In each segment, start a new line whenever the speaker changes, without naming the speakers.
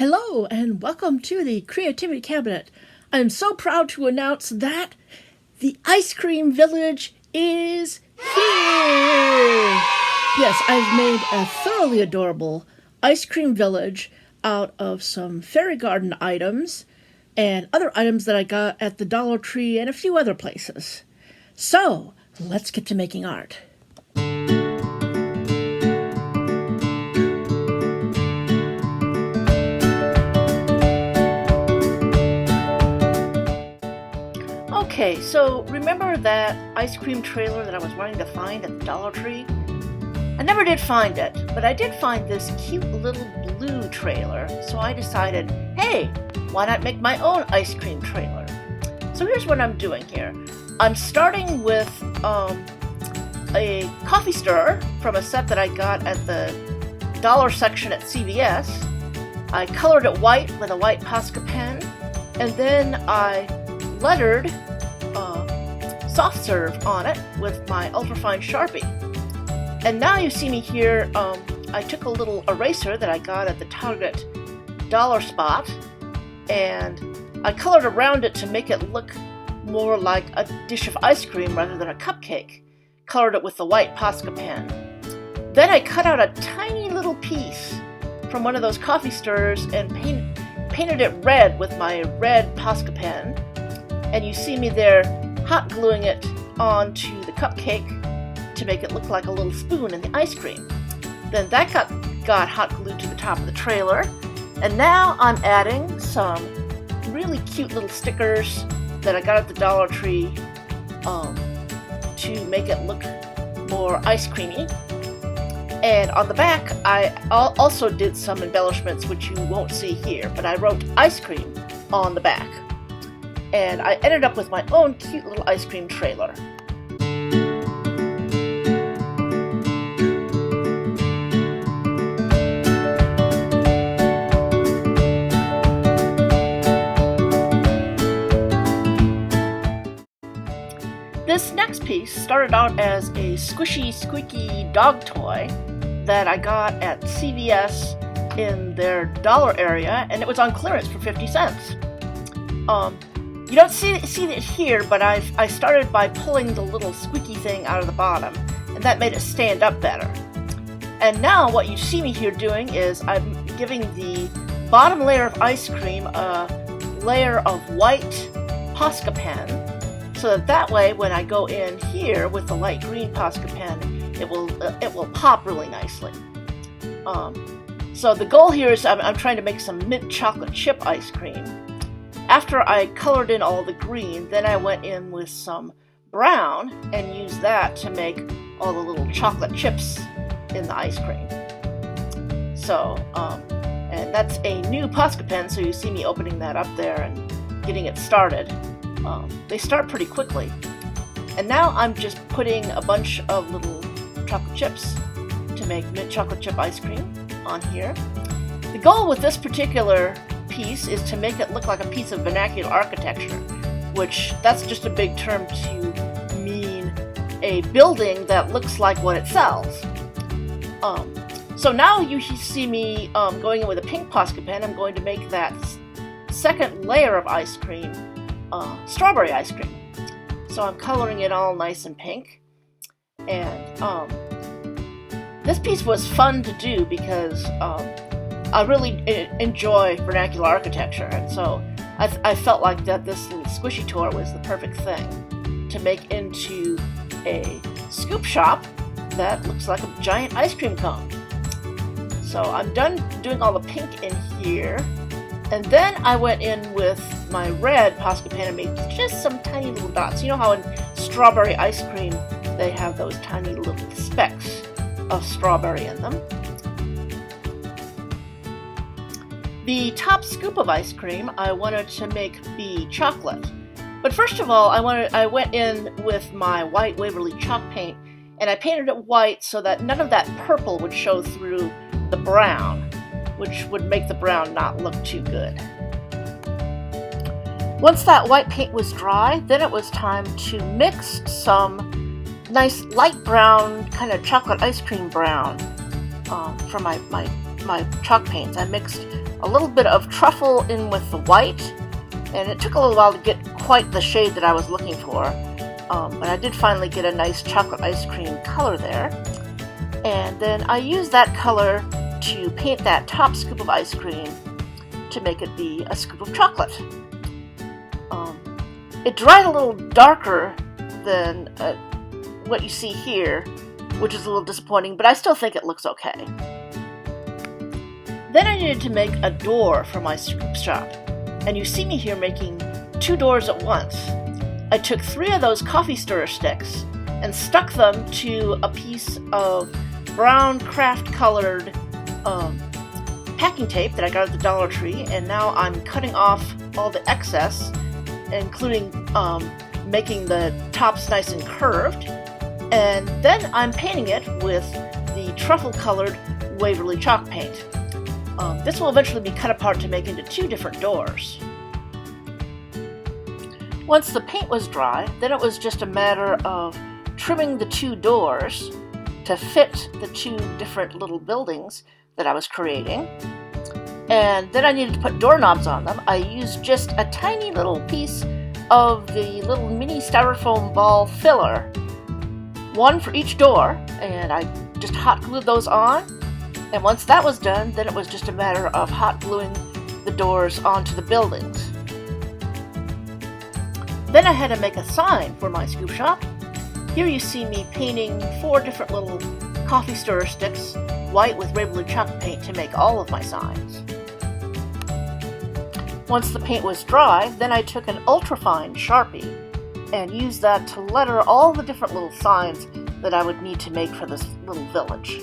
Hello and welcome to the Creativity Cabinet. I'm so proud to announce that the Ice Cream Village is here! Yes, I've made a thoroughly adorable ice cream village out of some fairy garden items and other items that I got at the Dollar Tree and a few other places. So, let's get to making art. Okay, so remember that ice cream trailer that I was wanting to find at the Dollar Tree? I never did find it, but I did find this cute little blue trailer, so I decided, hey, why not make my own ice cream trailer? So here's what I'm doing here. I'm starting with a coffee stirrer from a set that I got at the dollar section at CVS. I colored it white with a white Posca pen, and then I lettered soft serve on it with my ultrafine Sharpie. And now you see me here, I took a little eraser that I got at the Target dollar spot and I colored around it to make it look more like a dish of ice cream rather than a cupcake. Colored it with the white Posca pen. Then I cut out a tiny little piece from one of those coffee stirrers and painted it red with my red Posca pen. And you see me there hot gluing it onto the cupcake to make it look like a little spoon in the ice cream. Then that got hot glued to the top of the trailer. And now I'm adding some really cute little stickers that I got at the Dollar Tree to make it look more ice creamy. And on the back, I also did some embellishments which you won't see here, but I wrote ice cream on the back. And I ended up with my own cute little ice cream trailer. This next piece started out as a squishy, squeaky dog toy that I got at CVS in their dollar area, and it was on clearance for 50 cents. You don't see it here, but I started by pulling the little squeaky thing out of the bottom, and that made it stand up better. And now what you see me here doing is I'm giving the bottom layer of ice cream a layer of white Posca pen, so that way when I go in here with the light green Posca pen, it will pop really nicely. So the goal here is I'm trying to make some mint chocolate chip ice cream. After I colored in all the green, then I went in with some brown and used that to make all the little chocolate chips in the ice cream. So, and that's a new Posca pen, so you see me opening that up there and getting it started. They start pretty quickly. And now I'm just putting a bunch of little chocolate chips to make mint chocolate chip ice cream on here. The goal with this particular piece is to make it look like a piece of vernacular architecture, which that's just a big term to mean a building that looks like what it sells. So now you see me going in with a pink Posca pen. I'm going to make that second layer of ice cream strawberry ice cream. So I'm coloring it all nice and pink. And this piece was fun to do because I really enjoy vernacular architecture, and so I felt like that this little squishy toy was the perfect thing to make into a scoop shop that looks like a giant ice cream cone. So I'm done doing all the pink in here, and then I went in with my red Posca pen and made just some tiny little dots. You know how in strawberry ice cream they have those tiny little specks of strawberry in them. The top scoop of ice cream I wanted to make be chocolate. But first of all, I went in with my white Waverly chalk paint and I painted it white so that none of that purple would show through the brown, which would make the brown not look too good. Once that white paint was dry, then it was time to mix some nice light brown, kind of chocolate ice cream brown from my my chalk paints, I mixed a little bit of truffle in with the white, and it took a little while to get quite the shade that I was looking for, but I did finally get a nice chocolate ice cream color there. And then I used that color to paint that top scoop of ice cream to make it be a scoop of chocolate. It dried a little darker than what you see here, which is a little disappointing, but I still think it looks okay. Then I needed to make a door for my scoop shop, and you see me here making 2 doors at once. I took 3 of those coffee stirrer sticks and stuck them to a piece of brown craft colored packing tape that I got at the Dollar Tree, and now I'm cutting off all the excess, including making the tops nice and curved, and then I'm painting it with the truffle colored Waverly chalk paint. This will eventually be cut apart to make into 2 different doors. Once the paint was dry, then it was just a matter of trimming the 2 doors to fit the 2 different little buildings that I was creating. And then I needed to put doorknobs on them. I used just a tiny little piece of the little mini styrofoam ball filler, 1 for each door, and I just hot glued those on. And once that was done, then it was just a matter of hot gluing the doors onto the buildings. Then I had to make a sign for my scoop shop. Here you see me painting 4 different little coffee stirrer sticks white with Waverly chalk paint to make all of my signs. Once the paint was dry, then I took an ultrafine Sharpie and used that to letter all the different little signs that I would need to make for this little village.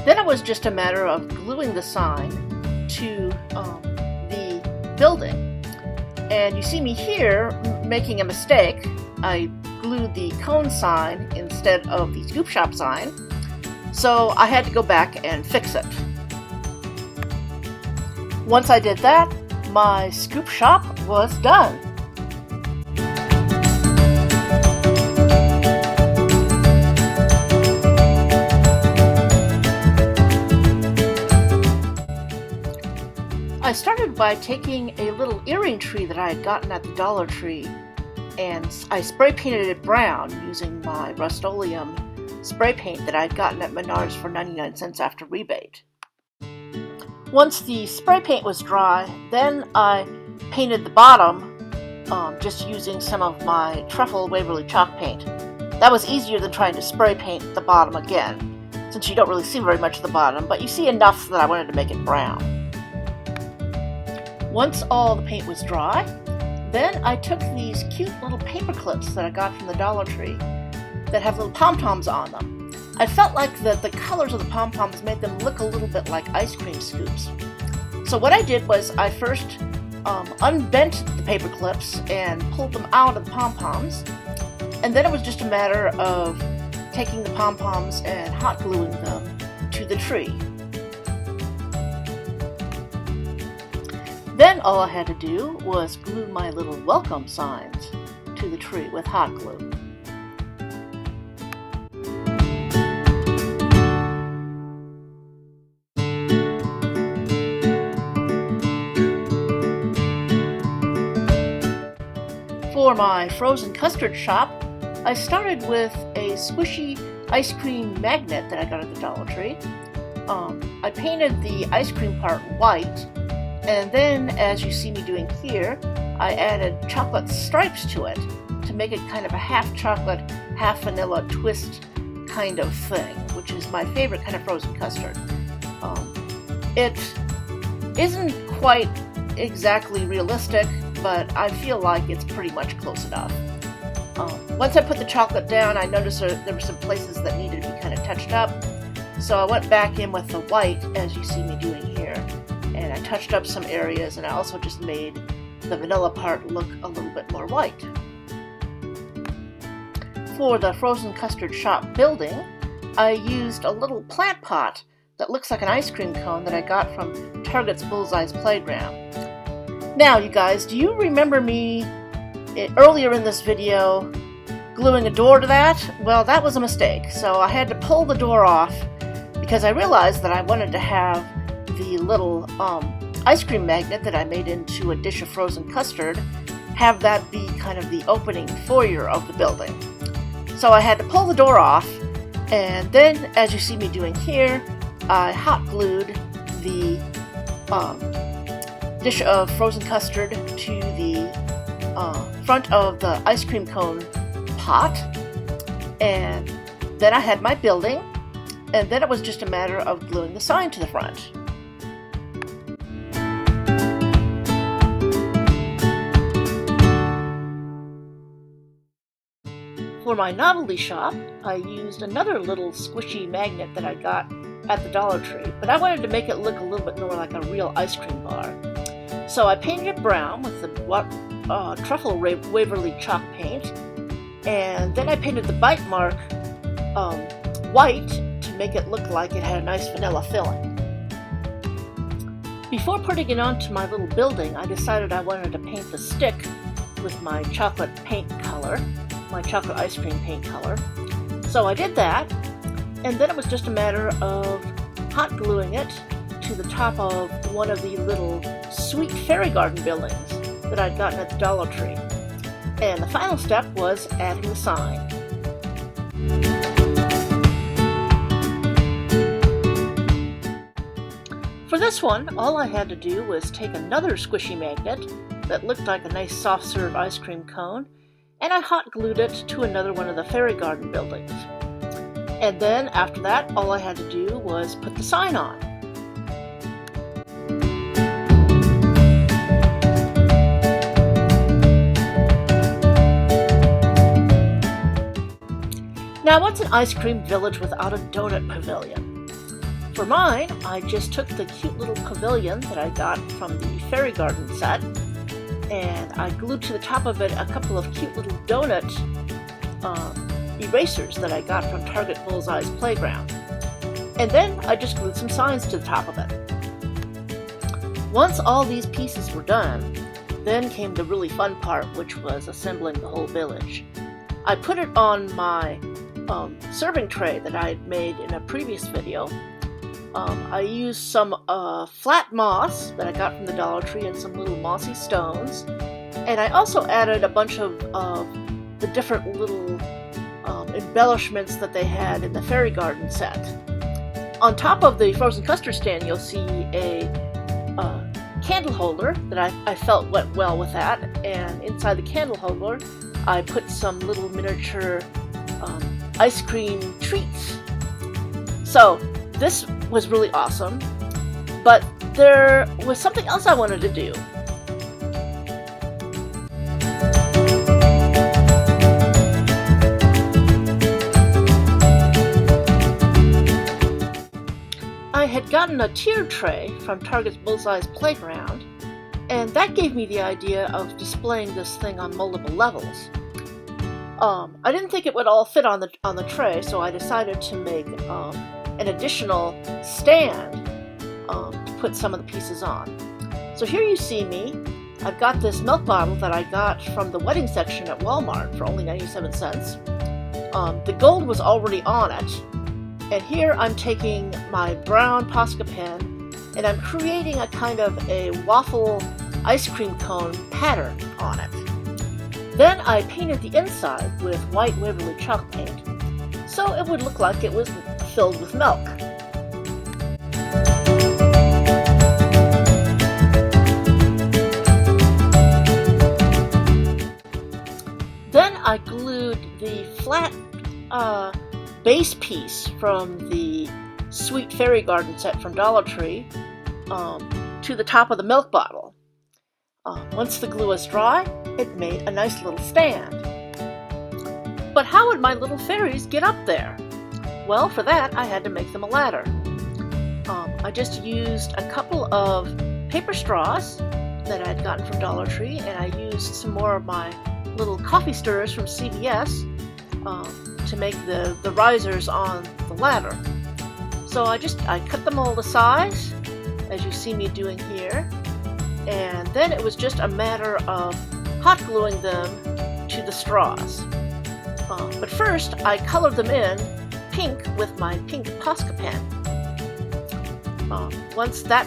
Then it was just a matter of gluing the sign to the building. And you see me here making a mistake. I glued the cone sign instead of the scoop shop sign, so I had to go back and fix it. Once I did that, my scoop shop was done. I started by taking a little earring tree that I had gotten at the Dollar Tree, and I spray painted it brown using my Rust-Oleum spray paint that I had gotten at Menards for 99 cents after rebate. Once the spray paint was dry, then I painted the bottom just using some of my Truffle Waverly chalk paint. That was easier than trying to spray paint the bottom again, since you don't really see very much of the bottom, but you see enough that I wanted to make it brown. Once all the paint was dry, then I took these cute little paper clips that I got from the Dollar Tree that have little pom-poms on them. I felt like the colors of the pom-poms made them look a little bit like ice cream scoops. So what I did was I first unbent the paper clips and pulled them out of the pom-poms, and then it was just a matter of taking the pom-poms and hot gluing them to the tree. Then all I had to do was glue my little welcome signs to the tree with hot glue. For my frozen custard shop, I started with a squishy ice cream magnet that I got at the Dollar Tree. I painted the ice cream part white, and then, as you see me doing here, I added chocolate stripes to it to make it kind of a half chocolate, half vanilla twist kind of thing, which is my favorite kind of frozen custard. It isn't quite exactly realistic, but I feel like it's pretty much close enough. Once I put the chocolate down, I noticed there were some places that needed to be kind of touched up, so I went back in with the white, as you see me doing here, and I touched up some areas, and I also just made the vanilla part look a little bit more white. For the frozen custard shop building, I used a little plant pot that looks like an ice cream cone that I got from Target's Bullseye's Playground. Now, you guys, do you remember me earlier in this video gluing a door to that? Well, that was a mistake, so I had to pull the door off because I realized that I wanted to have the little ice cream magnet that I made into a dish of frozen custard, have that be kind of the opening foyer of the building. So I had to pull the door off, and then, as you see me doing here, I hot glued the dish of frozen custard to the front of the ice cream cone pot, and then I had my building, and then it was just a matter of gluing the sign to the front. For my novelty shop, I used another little squishy magnet that I got at the Dollar Tree, but I wanted to make it look a little bit more like a real ice cream bar. So I painted it brown with the truffle Waverly chalk paint, and then I painted the bite mark white to make it look like it had a nice vanilla filling. Before putting it onto my little building, I decided I wanted to paint the stick with my chocolate paint color, my chocolate ice cream paint color. So I did that, and then it was just a matter of hot gluing it to the top of one of the little sweet fairy garden buildings that I'd gotten at the Dollar Tree. And the final step was adding the sign. For this one, all I had to do was take another squishy magnet that looked like a nice soft serve ice cream cone, and I hot glued it to another one of the fairy garden buildings. And then after that, all I had to do was put the sign on. Now, what's an ice cream village without a donut pavilion? For mine, I just took the cute little pavilion that I got from the fairy garden set, and I glued to the top of it a couple of cute little donut erasers that I got from Target Bullseye's Playground. And then I just glued some signs to the top of it. Once all these pieces were done, then came the really fun part, which was assembling the whole village. I put it on my serving tray that I had made in a previous video. I used some flat moss that I got from the Dollar Tree and some little mossy stones, and I also added a bunch of the different little embellishments that they had in the fairy garden set. On top of the frozen custard stand, you'll see a candle holder that I felt went well with that, and inside the candle holder I put some little miniature ice cream treats. So this was really awesome, but there was something else I wanted to do. I had gotten a tiered tray from Target's Bullseye's Playground, and that gave me the idea of displaying this thing on multiple levels. I didn't think it would all fit on the tray, so I decided to make an additional stand to put some of the pieces on. So here you see me. I've got this milk bottle that I got from the wedding section at Walmart for only 97 cents. The gold was already on it. And here I'm taking my brown Posca pen and I'm creating a kind of a waffle ice cream cone pattern on it. Then I painted the inside with white Waverly chalk paint, so it would look like it was filled with milk. Then I glued the flat base piece from the Sweet Fairy Garden set from Dollar Tree to the top of the milk bottle. Once the glue was dry, it made a nice little stand. But how would my little fairies get up there? Well, for that, I had to make them a ladder. I just used a couple of paper straws that I'd gotten from Dollar Tree, and I used some more of my little coffee stirrers from CVS to make the risers on the ladder. So I cut them all to size, as you see me doing here, and then it was just a matter of hot gluing them to the straws. But first, I colored them in pink with my pink Posca pen. Once that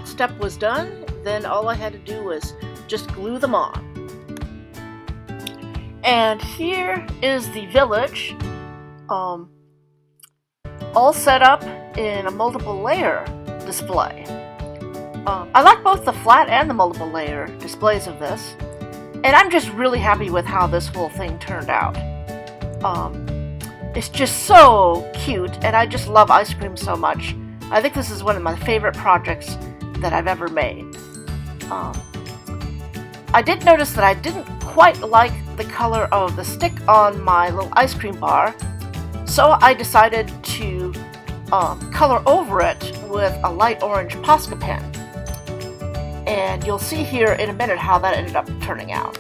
step was done, then all I had to do was just glue them on. And here is the village, all set up in a multiple layer display. I like both the flat and the multiple layer displays of this, and I'm just really happy with how this whole thing turned out. It's just so cute, and I just love ice cream so much. I think this is one of my favorite projects that I've ever made. I did notice that I didn't quite like the color of the stick on my little ice cream bar, so I decided to color over it with a light orange Posca pen. And you'll see here in a minute how that ended up turning out.